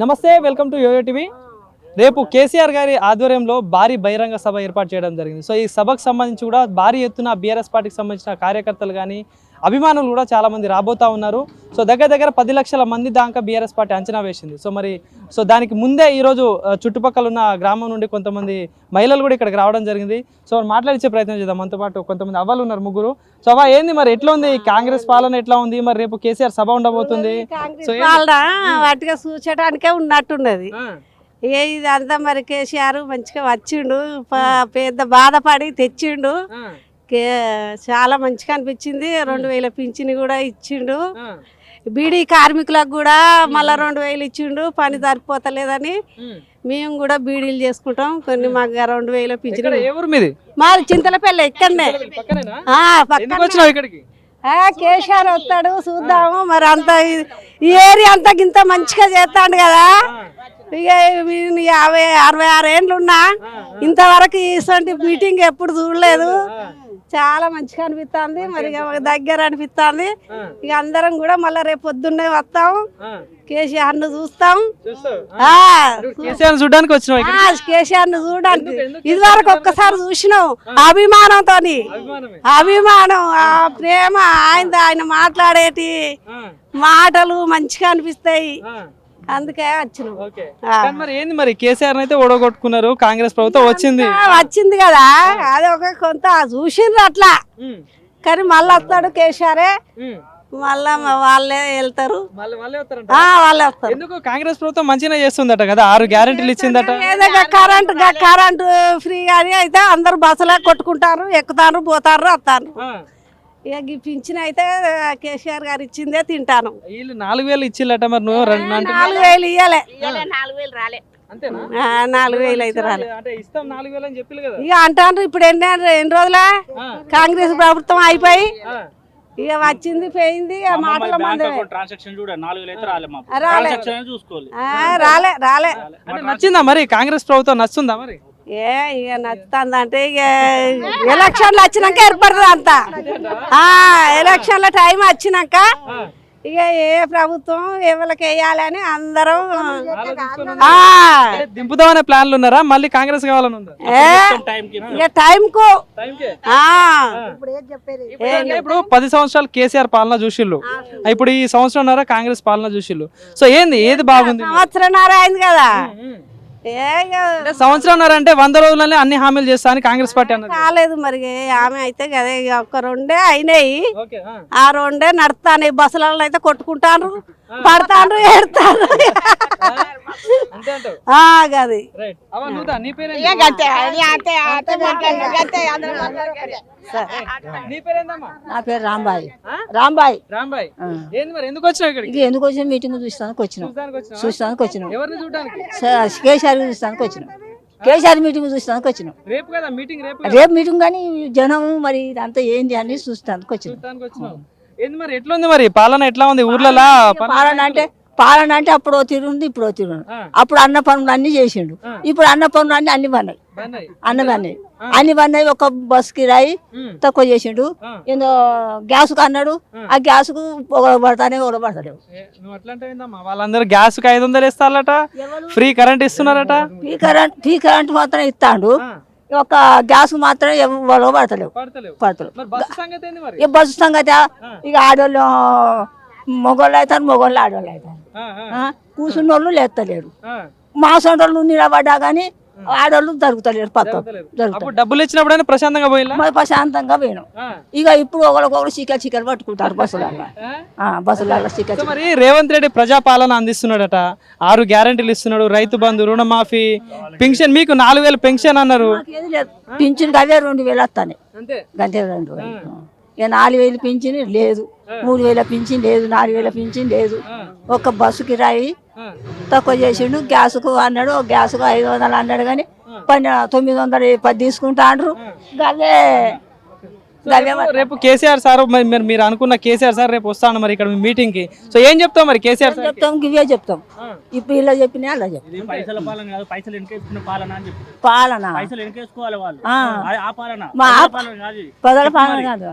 నమస్తే, welcome to yo-yo TV. రేపు కేసీఆర్ గారి ఆధ్వర్యంలో భారీ బహిరంగ సభ ఏర్పాటు చేయడం జరిగింది. సో ఈ సభకు సంబంధించి కూడా భారీ ఎత్తున బీఆర్ఎస్ పార్టీకి సంబంధించిన కార్యకర్తలు కానీ అభిమానులు కూడా చాలామంది రాబోతూ ఉన్నారు. సో దగ్గర 10 లక్షల మంది దాకా బీఆర్ఎస్ పార్టీ అంచనా వేసింది. సో దానికి ముందే ఈరోజు చుట్టుపక్కల ఉన్న గ్రామం నుండి కొంతమంది మహిళలు కూడా ఇక్కడికి రావడం జరిగింది. సో మాట్లాడించే ప్రయత్నం చేద్దాం. మనతో పాటు కొంతమంది అవ్వలు ఉన్నారు, ముగ్గురు. సో అవ్వ, ఏంది మరి, ఎట్లా ఉంది కాంగ్రెస్ పాలన, ఎట్లా ఉంది మరి? రేపు కేసీఆర్ సభ ఉండబోతుంది. సో వాటిగా చూచడానికే ఉన్నట్టున్నది. ఇదంతా మరి కేసీఆర్ మంచిగా వచ్చిండు, పెద్ద బాధపడి తెచ్చిండు. చాలా మంచిగా అనిపించింది. 2000 పింఛని కూడా ఇచ్చిండు. బీడీ కార్మికులకు కూడా మళ్ళా 2000 ఇచ్చిండు. పని సరిపోతలేదని మేము కూడా బీడీలు చేసుకుంటాం. కొన్ని మాకు 2000 పింఛని. మాది చింతలపల్లి, ఇక్కడనే. కేసీఆర్ వస్తాడు, చూద్దాము మరి. అంత ఈ ఏరియా అంతా గింత మంచిగా చేస్తాడు కదా. ఇక 50-66 ఏండ్లు ఉన్నా ఇంతవరకు ఇటువంటి మీటింగ్ ఎప్పుడు చూడలేదు. చాలా మంచిగా అనిపిస్తుంది. మరి దగ్గర అనిపిస్తుంది. ఇక అందరం కూడా మళ్ళీ రేపు పొద్దున్నే వస్తాం, కేసీఆర్ ను చూస్తాం. కేసీఆర్ ను చూడడానికి ఇది వరకు ఒక్కసారి చూసినాం. అభిమానంతో, అభిమానం, ప్రేమ, ఆయన మాట్లాడేటి మాటలు మంచిగా అనిపిస్తాయి. అందుకే వచ్చినాం. మరి ఏంది మరి, కేసీఆర్ అయితే ఓడగొట్టుకున్నారు, కాంగ్రెస్ ప్రభుత్వం వచ్చింది కదా. అది ఒక కొంత చూసిండ్రు అట్లా. కానీ మళ్ళీ వస్తాడు కేసీఆరే, మళ్ళా వాళ్ళే వెళ్తారు. వాళ్ళే వస్తారు. ఎందుకు కాంగ్రెస్ ప్రభుత్వం మంచిగా చేస్తుందట కదా, 6 గ్యారెంటీలు ఇచ్చిందట. కరెంట్ ఫ్రీ అని అయితే అందరు బస్సులే కొట్టుకుంటారు, ఎక్కుతారు, పోతారు, వస్తారు. ఇక పింఛన్ అయితే కేసీఆర్ గారు ఇచ్చిందే తింటాను. వీళ్ళు 4000 ఇచ్చిల్లట. మరి నువ్వు 4000 ఇయ్యాలి. 4000 అయితే రాలే. ఇక అంటారు ఇప్పుడు ఎన్ని రోజుల కాంగ్రెస్ ప్రభుత్వం అయిపోయి ఇక వచ్చింది పోయింది. మాటల రాలే. నచ్చిందా మరి కాంగ్రెస్ ప్రభుత్వం? నచ్చుందా మరి? ఇక నచ్చుతుందంటే ఇక ఎలక్షన్లు వచ్చినాక ఏర్పడదు అంతా. ఎలక్షన్ల టైం వచ్చినాక ఇక ఏ ప్రభుత్వం ఎవరికి వేయాలని అందరం దింపుదామనే ప్లాన్లు ఉన్నారా? మళ్ళీ కాంగ్రెస్ కావాలని ఉందా? ఇక టైం కు ఇప్పుడు 10 సంవత్సరాలు కేసీఆర్ పాలన చూసిళ్ళు, ఇప్పుడు ఈ సంవత్సరంన్నర కాంగ్రెస్ పాలన చూసిళ్ళు. సో ఏది బాగుంది? సంవత్సరంన్నర అయింది కదా. సంవత్సరంన్నర అంటే 100 రోజులనే అన్ని హామీలు చేస్తా అని కాంగ్రెస్ పార్టీ అన్నది. కాలేదు మరి. ఆమె అయితే కదా ఒక 2 అయినాయి. ఆ 2 నడుస్తాను. బస్సులలో అయితే కొట్టుకుంటాను, పడతాను, ఏడతాను. గది నా పేరు రాంబాయి. ఎందుకు వచ్చిన మీటింగ్ చూస్తానికి వచ్చినాం. కేసీఆర్ చూస్తానికి వచ్చినాం. కేసీఆర్ మీటింగ్ చూస్తానికి వచ్చినాం. రేపు మీటింగ్ కానీ జనం మరి అంతా ఏంది అని చూస్తానికి వచ్చినాం. మరి ఎట్లుంది మరి పాలన? ఎట్లా ఉంది ఊర్లలో? పాలన అంటే అప్పుడు తిరుగుంది, ఇప్పుడు తిరుగుంది. అప్పుడు అన్న పనులు అన్ని చేసిండు. ఇప్పుడు అన్న పనులు అన్ని పన్నాయి. అన్ని పన్నాయి. ఒక బస్ కిరాయి తక్కువ చేసిండు. ఏదో గ్యాస్ కు అన్నాడు. ఆ గ్యాస్ కు పడతానే పడతాడు. వాళ్ళందరూ గ్యాస్ కు 500 ఇస్తారట, ఫ్రీ కరెంట్ ఇస్తున్నారట. ఫ్రీ కరెంట్ మాత్రం ఇస్తాడు. ఒక గ్యాస్ మాత్రం ఎవరో పడతలేవు. బస్సు సంగతి ఇక ఆడోళ్ళు మొగోళ్ళు అవుతారు, మొగోళ్ళు ఆడోళ్ళు అవుతారు. కూర్చున్న వాళ్ళు లేస్తలేరు. మా సొంటోళ్ళు నిలబడ్డా గానీ ఆడోళ్ళు జరుగుతలేరు. పక్క డబ్బులు ఇచ్చినప్పుడు ప్రశాంతంగా పోయినాం. ఇక ఇప్పుడు ఒకరికొకరు చికెన్ పట్టుకుంటారు బస్సులలో చికెన్. మరి రేవంత్ రెడ్డి ప్రజాపాలన అందిస్తున్నాడట, 6 గ్యారెంటీలు ఇస్తున్నాడు, రైతు బంధు, రుణమాఫీ, పెన్షన్. మీకు 4000 పెన్షన్ అన్నారు. పింఛన్ అవే 2000 వస్తాయి. గంటే 2000. ఇక 4000 పింఛన్ లేదు, 3000 పింఛన్ లేదు, 4000 పింఛన్ లేదు. ఒక బస్సు కిరాయి తక్కువ చేసిండు. గ్యాస్కు అన్నాడు, గ్యాస్కు 500 అన్నాడు కానీ 910 తీసుకుంటాండ్రు. రేపు కేసీఆర్ సార్, మీరు అనుకున్న కేసీఆర్ సార్ రేపు వస్తాను మరి ఇక్కడ మీటింగ్ కి. సో ఏం చెప్తాం మరి కేసీఆర్ సార్? ఇవే చెప్తాం. ఇప్పుడు ఇలా చెప్పినా అలా చెప్తాం. పాలన ప్రజల పాలన కాదు.